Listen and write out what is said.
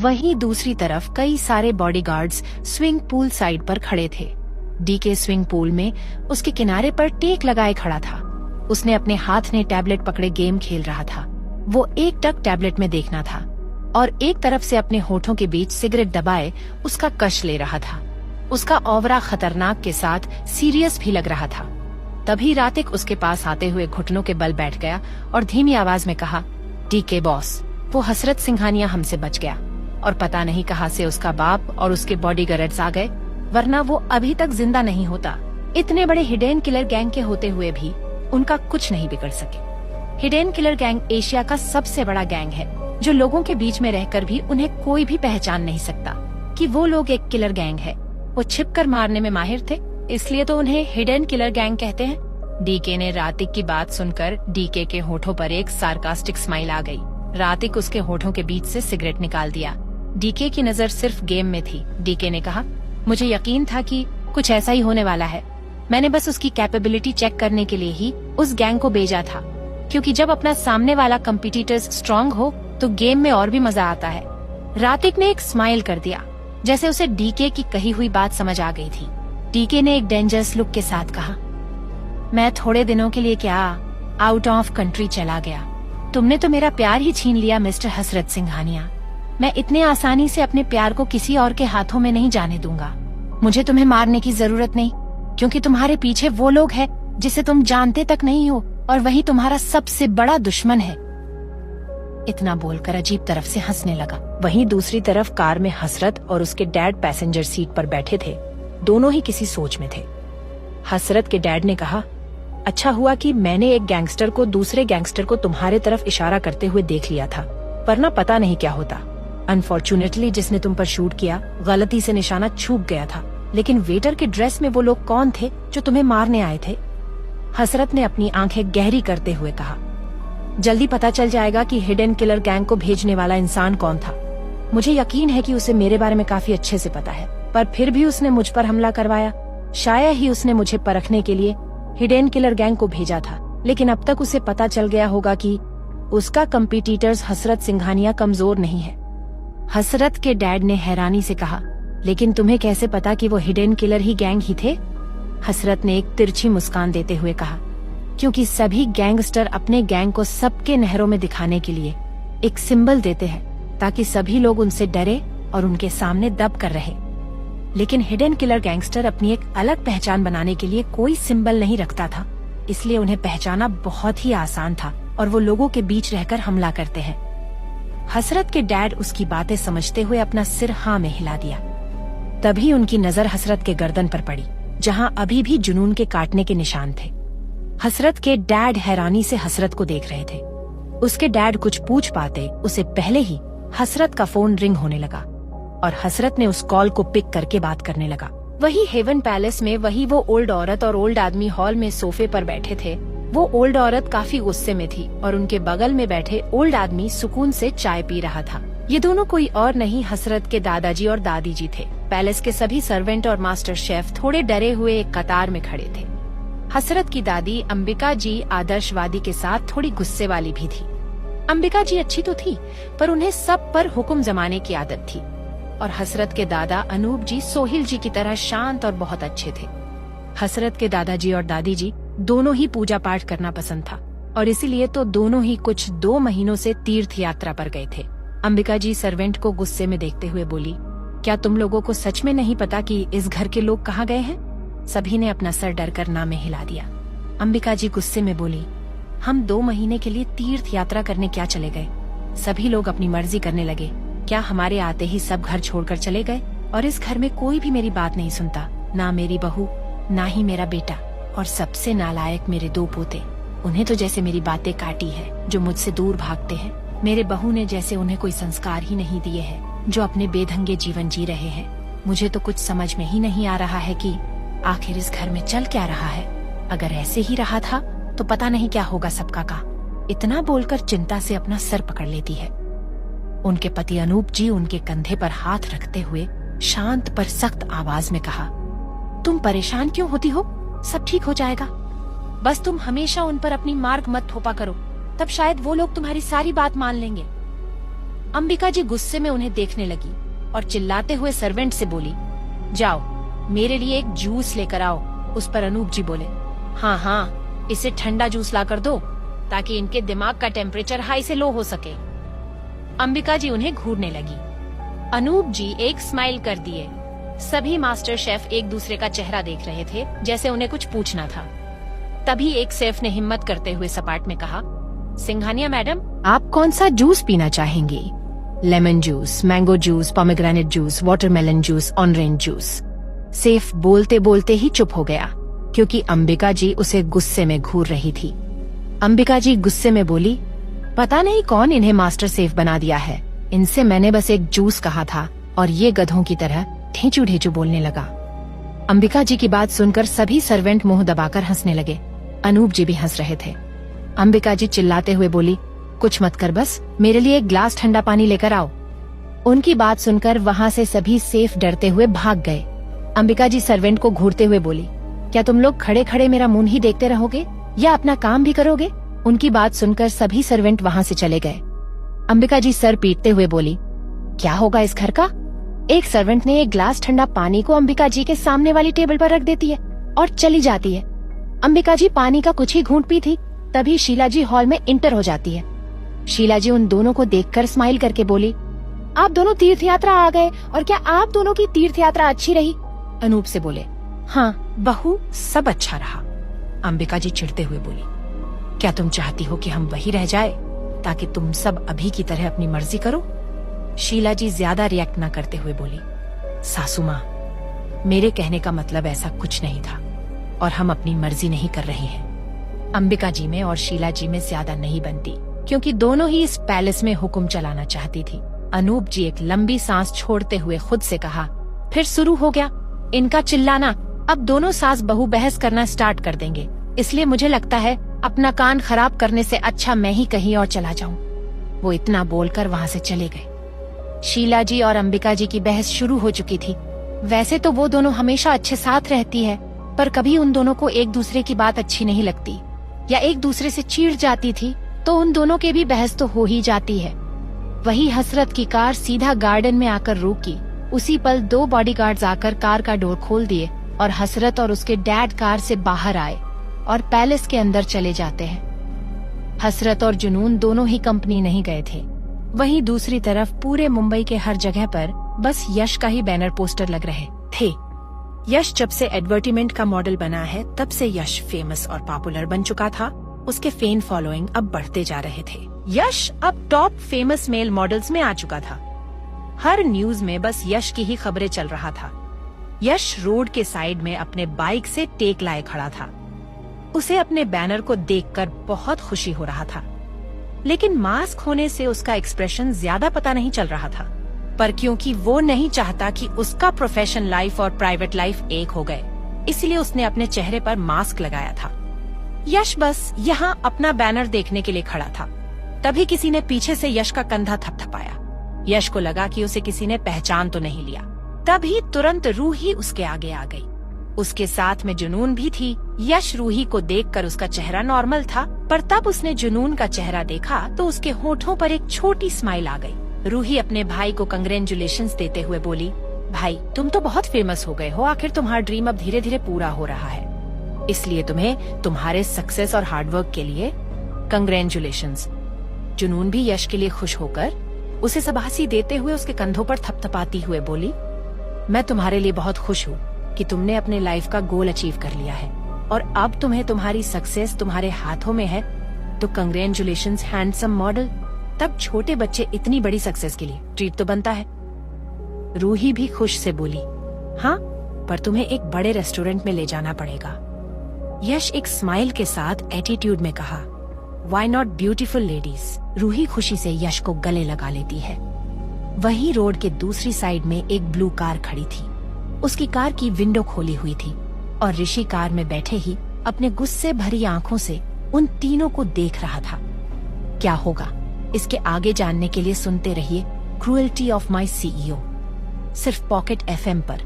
वहीं दूसरी तरफ कई सारे बॉडीगार्ड्स स्विंग पूल साइड पर खड़े थे। डीके स्विंग पूल में उसके किनारे पर टेक लगाए खड़ा था। उसने अपने हाथ में टैबलेट पकड़े गेम खेल रहा था। वो एक टक टैबलेट में देखना था और एक तरफ से अपने होठों के बीच सिगरेट दबाए उसका कश ले रहा था। उसका ऑवरा खतरनाक के साथ सीरियस भी लग रहा था। तभी रातिक उसके पास आते हुए घुटनों के बल बैठ गया और धीमी आवाज में कहा, डीके बॉस, वो हसरत सिंघानिया हमसे बच गया और पता नहीं कहां से उसका बाप और उसके बॉडीगार्ड्स आ गए, वरना वो अभी तक जिंदा नहीं होता। इतने बड़े हिडन किलर गैंग के होते हुए भी उनका कुछ नहीं बिगड़ सके। हिडन किलर गैंग एशिया का सबसे बड़ा गैंग है, जो लोगों के बीच में रहकर भी उन्हें कोई भी पहचान नहीं सकता कि वो लोग एक किलर गैंग है। वो छिपकर मारने में माहिर थे, इसलिए तो उन्हें हिडन किलर गैंग कहते हैं। डीके ने रातिक की बात सुनकर डीके के होठों पर एक सार्कास्टिक स्माइल आ गई। रातिक उसके होठों के बीच से सिगरेट निकाल दिया। डीके की नजर सिर्फ गेम में थी। डीके ने कहा, मुझे यकीन था कि कुछ ऐसा ही होने वाला है। मैंने बस उसकी कैपेबिलिटी चेक करने के लिए ही उस गैंग को भेजा था, क्योंकि जब अपना सामने वाला कम्पिटिटर्स स्ट्रांग हो तो गेम में और भी मजा आता है। रातिक ने एक स्माइल कर दिया, जैसे उसे डीके की कही हुई बात समझ आ गई थी। डीके ने एक डेंजरस लुक के साथ कहा, मैं थोड़े दिनों के लिए क्या आउट ऑफ कंट्री चला गया। तुमने तो मेरा प्यार ही छीन लिया मिस्टर हसरत सिंघानिया। मैं इतने आसानी से अपने प्यार को किसी और के हाथों में नहीं जाने दूंगा। मुझे तुम्हें मारने की जरूरत नहीं, क्योंकि तुम्हारे पीछे वो लोग हैं जिसे तुम जानते तक नहीं हो, और वही तुम्हारा सबसे बड़ा दुश्मन है। इतना बोलकर अजीब तरफ से हंसने लगा। वहीं दूसरी तरफ कार में हसरत और उसके डैड पैसेंजर सीट पर बैठे थे। दोनों ही किसी सोच में थे। हसरत के डैड ने कहा, अच्छा हुआ कि मैंने एक गैंगस्टर को दूसरे गैंगस्टर को तुम्हारे तरफ इशारा करते हुए देख लिया था, वरना पता नहीं क्या होता। अनफॉर्चुनेटली जिसने तुम पर शूट किया गलती से निशाना चूक गया था, लेकिन वेटर के ड्रेस में वो लोग कौन थे जो तुम्हें मारने आए थे? हसरत ने अपनी आंखें गहरी करते हुए कहा, जल्दी पता चल जाएगा कि हिडन किलर गैंग को भेजने वाला इंसान कौन था। मुझे यकीन है कि उसे मेरे बारे में काफी अच्छे से पता है, पर फिर भी उसने मुझ पर हमला करवाया। शायद ही उसने मुझे परखने के लिए हिडन किलर गैंग को भेजा था, लेकिन अब तक उसे पता चल गया होगा कि उसका कम्पिटिटर्स हसरत सिंघानिया कमजोर नहीं है। हसरत के डैड ने हैरानी से कहा, लेकिन तुम्हें कैसे पता कि वो हिडन किलर ही गैंग ही थे? हसरत ने एक तिरछी मुस्कान देते हुए कहा, क्योंकि सभी गैंगस्टर अपने गैंग को सबके नहरों में दिखाने के लिए एक सिंबल देते हैं, ताकि सभी लोग उनसे डरे और उनके सामने दब कर रहे। लेकिन हिडन किलर गैंगस्टर अपनी एक अलग पहचान बनाने के लिए कोई सिंबल नहीं रखता था, इसलिए उन्हें पहचाना बहुत ही आसान था और वो लोगों के बीच रहकर हमला करते हैं। हसरत के डैड उसकी बातें समझते हुए अपना सिर हाँ में हिला दिया। तभी उनकी नजर हसरत के गर्दन पर पड़ी, जहां अभी भी जुनून के काटने के निशान थे। हसरत के डैड हैरानी से हसरत को देख रहे थे। उसके डैड कुछ पूछ पाते उससे पहले ही हसरत का फोन रिंग होने लगा और हसरत ने उस कॉल को पिक करके बात करने लगा। वही हेवन पैलेस में वही वो ओल्ड औरत और ओल्ड आदमी हॉल में सोफे पर बैठे थे। वो ओल्ड औरत काफी गुस्से में थी और उनके बगल में बैठे ओल्ड आदमी सुकून से चाय पी रहा था। ये दोनों कोई और नहीं, हसरत के दादाजी और दादी जी थे। पैलेस के सभी सर्वेंट और मास्टर शेफ थोड़े डरे हुए एक कतार में खड़े थे। हसरत की दादी अंबिका जी आदर्शवादी के साथ थोड़ी गुस्से वाली भी थी। अंबिका जी अच्छी तो थी, पर उन्हें सब पर हुक्म जमाने की आदत थी, और हसरत के दादा अनूप जी सोहिल जी की तरह शांत और बहुत अच्छे थे। हसरत के दादाजी और दादी जी दोनों ही पूजा पाठ करना पसंद था, और इसीलिए तो दोनों ही कुछ 2 महीनों से तीर्थ यात्रा पर गए थे। अंबिका जी सर्वेंट को गुस्से में देखते हुए बोली, क्या तुम लोगों को सच में नहीं पता कि इस घर के लोग कहाँ गए हैं? सभी ने अपना सर डरकर ना में हिला दिया। अंबिका जी गुस्से में बोली, हम 2 महीने के लिए तीर्थ यात्रा करने क्या चले गए? सभी लोग अपनी मर्जी करने लगे। क्या हमारे आते ही सब घर छोड़कर चले गए? और इस घर में कोई भी मेरी बात नहीं सुनता, ना मेरी बहू, ना ही मेरा बेटा, और सबसे नालायक मेरे 2 पोते। उन्हें तो जैसे मेरी बातें काटी है, जो मुझसे दूर भागते हैं। मेरे बहू ने जैसे उन्हें कोई संस्कार ही नहीं दिए हैं, जो अपने बेढंगे जीवन जी रहे हैं। मुझे तो कुछ समझ में ही नहीं आ रहा है कि आखिर इस घर में चल क्या रहा है। अगर ऐसे ही रहा था तो पता नहीं क्या होगा सबका का। इतना बोलकर चिंता से अपना सर पकड़ लेती है। उनके पति अनूप जी उनके कंधे पर हाथ रखते हुए शांत पर सख्त आवाज में कहा, तुम परेशान क्यों होती हो? सब ठीक हो जाएगा। बस तुम हमेशा उन पर अपनी मार्क मत थोपा करो, तब शायद वो लोग तुम्हारी सारी बात मान लेंगे। अंबिका जी गुस्से में उन्हें देखने लगी और चिल्लाते हुए सर्वेंट से बोली, जाओ मेरे लिए एक जूस लेकर आओ। उस पर अनूप जी बोले, हाँ हाँ, इसे ठंडा जूस ला कर दो ताकि इनके दिमाग का टेम्परेचर हाई से लो हो सके। अंबिका जी उन्हें घूरने लगी। अनूप जी एक स्माइल कर दिए। सभी मास्टर शेफ एक दूसरे का चेहरा देख रहे थे, जैसे उन्हें कुछ पूछना था। तभी एक शेफ ने हिम्मत करते हुए सपाट में कहा, सिंघानिया मैडम, आप कौन सा जूस पीना चाहेंगी? Lemon juice, mango juice, pomegranate juice, watermelon juice, orange juice. Safe बोलते बोलते ही चुप हो गया क्योंकि अंबिका जी उसे गुस्से में घूर रही थी। अंबिका जी गुस्से में बोली, पता नहीं कौन इन्हें मास्टर सेफ बना दिया है। इनसे मैंने बस एक जूस कहा था और ये गधों की तरह ढेंचू ढेंचू बोलने लगा। अंबिका जी की बात सुनकर सभी सर्वेंट मुंह दबाकर हंसने लगे। अनूप जी भी हंस रहे थे। अंबिका जी चिल्लाते हुए बोली, कुछ मत कर, बस मेरे लिए एक ग्लास ठंडा पानी लेकर आओ। उनकी बात सुनकर वहाँ से सभी सेफ डरते हुए भाग गए। अंबिका जी सर्वेंट को घूरते हुए बोली, क्या तुम लोग खड़े खड़े मेरा मुंह ही देखते रहोगे या अपना काम भी करोगे? उनकी बात सुनकर सभी सर्वेंट वहाँ से चले गए। अंबिका जी सर पीटते हुए बोली, क्या होगा इस घर का? एक सर्वेंट ने एक ग्लास ठंडा पानी को अंबिका जी के सामने वाली टेबल पर रख देती है और चली जाती है। अंबिका जी पानी का कुछ ही घूंट पी थी, तभी शीला जी हॉल में इंटर हो जाती है। शीला जी उन दोनों को देखकर स्माइल करके बोली, आप दोनों तीर्थ यात्रा आ गए और क्या आप दोनों की तीर्थ यात्रा अच्छी रही? अनूप से बोले, हाँ बहू, सब अच्छा रहा। अंबिका जी चिढ़ते हुए बोली, क्या तुम चाहती हो कि हम वही रह जाए ताकि तुम सब अभी की तरह अपनी मर्जी करो? शीला जी ज्यादा रिएक्ट न करते हुए बोली, सासू माँ, मेरे कहने का मतलब ऐसा कुछ नहीं था और हम अपनी मर्जी नहीं कर रहे हैं। अंबिका जी में और शीला जी में ज्यादा नहीं बनती क्योंकि दोनों ही इस पैलेस में हुक्म चलाना चाहती थी। अनूप जी एक लंबी सांस छोड़ते हुए खुद से कहा, फिर शुरू हो गया इनका चिल्लाना। अब दोनों सास बहू बहस करना स्टार्ट कर देंगे, इसलिए मुझे लगता है अपना कान खराब करने से अच्छा मैं ही कहीं और चला जाऊं। वो इतना बोलकर वहाँ से चले गए। शीला जी और अंबिका जी की बहस शुरू हो चुकी थी। वैसे तो वो दोनों हमेशा अच्छे साथ रहती है, पर कभी उन दोनों को एक दूसरे की बात अच्छी नहीं लगती या एक दूसरे से चिढ़ जाती थी तो उन दोनों के भी बहस तो हो ही जाती है। वही हसरत की कार सीधा गार्डन में आकर रुकी। उसी पल 2 बॉडीगार्ड्स आकर कार का डोर खोल दिए और हसरत और उसके डैड कार से बाहर आए और पैलेस के अंदर चले जाते हैं। हसरत और जुनून दोनों ही कंपनी नहीं गए थे। वहीं दूसरी तरफ पूरे मुंबई के हर जगह पर बस यश का ही बैनर पोस्टर लग रहे थे। यश जब से एडवर्टाइजमेंट का मॉडल बना है तब से यश फेमस और पॉपुलर बन चुका था। उसके फैन फॉलोइंग अब बढ़ते जा रहे थे। यश अब टॉप फेमस मेल मॉडल्स में आ चुका था। हर न्यूज में बस यश की ही खबरें चल रहा था। यश रोड के साइड में अपने बाइक से टेक लाए खड़ा था। उसे अपने बैनर को देखकर बहुत खुशी हो रहा था, लेकिन मास्क होने से उसका एक्सप्रेशन ज्यादा पता नहीं चल रहा था। पर क्योंकि वो नहीं चाहता कि उसका प्रोफेशन लाइफ और प्राइवेट लाइफ एक हो गए, इसलिए उसने अपने चेहरे पर मास्क लगाया था। यश बस यहाँ अपना बैनर देखने के लिए खड़ा था। तभी किसी ने पीछे से यश का कंधा थपथपाया। यश को लगा कि उसे किसी ने पहचान तो नहीं लिया। तभी तुरंत रूही उसके आगे आ गई। उसके साथ में जुनून भी थी। यश रूही को देखकर उसका चेहरा नॉर्मल था, पर तब उसने जुनून का चेहरा देखा तो उसके होठों पर एक छोटी स्माइल आ गई। रूही अपने भाई को कंग्रेचुलेशंस देते हुए बोली, भाई तुम तो बहुत फेमस हो गए हो। आखिर तुम्हारा ड्रीम अब धीरे धीरे पूरा हो रहा है, इसलिए तुम्हें तुम्हारे सक्सेस और हार्डवर्क के लिए कंग्रेचुलेशंस। जुनून भी यश के लिए खुश होकर उसे शाबाशी देते हुए उसके कंधों पर थपथपाती हुए बोली, मैं तुम्हारे लिए बहुत खुश हूँ कि तुमने अपने लाइफ का गोल अचीव कर लिया है और अब तुम्हें तुम्हारी सक्सेस तुम्हारे हाथों में है, तो कंग्रेचुलेशंस हैंडसम मॉडल। तब छोटे बच्चे इतनी बड़ी सक्सेस के लिए ट्रीट तो बनता है। रूही भी खुश से बोली, हाँ, पर तुम्हें एक बड़े रेस्टोरेंट में ले जाना पड़ेगा। यश एक स्माइल के साथ एटीट्यूड में कहा, Why not beautiful ladies? Ruhi खुशी से यश को गले लगा लेती है। वहीं रोड के दूसरी साइड में एक ब्लू कार खड़ी थी। उसकी कार की विंडो खोली हुई थी और ऋषि कार में बैठे ही अपने गुस्से भरी आंखों से उन तीनों को देख रहा था। क्या होगा इसके आगे जानने के लिए सुनते रहिए क्रूएल्टी ऑफ माई CEO, सिर्फ पॉकेट FM पर।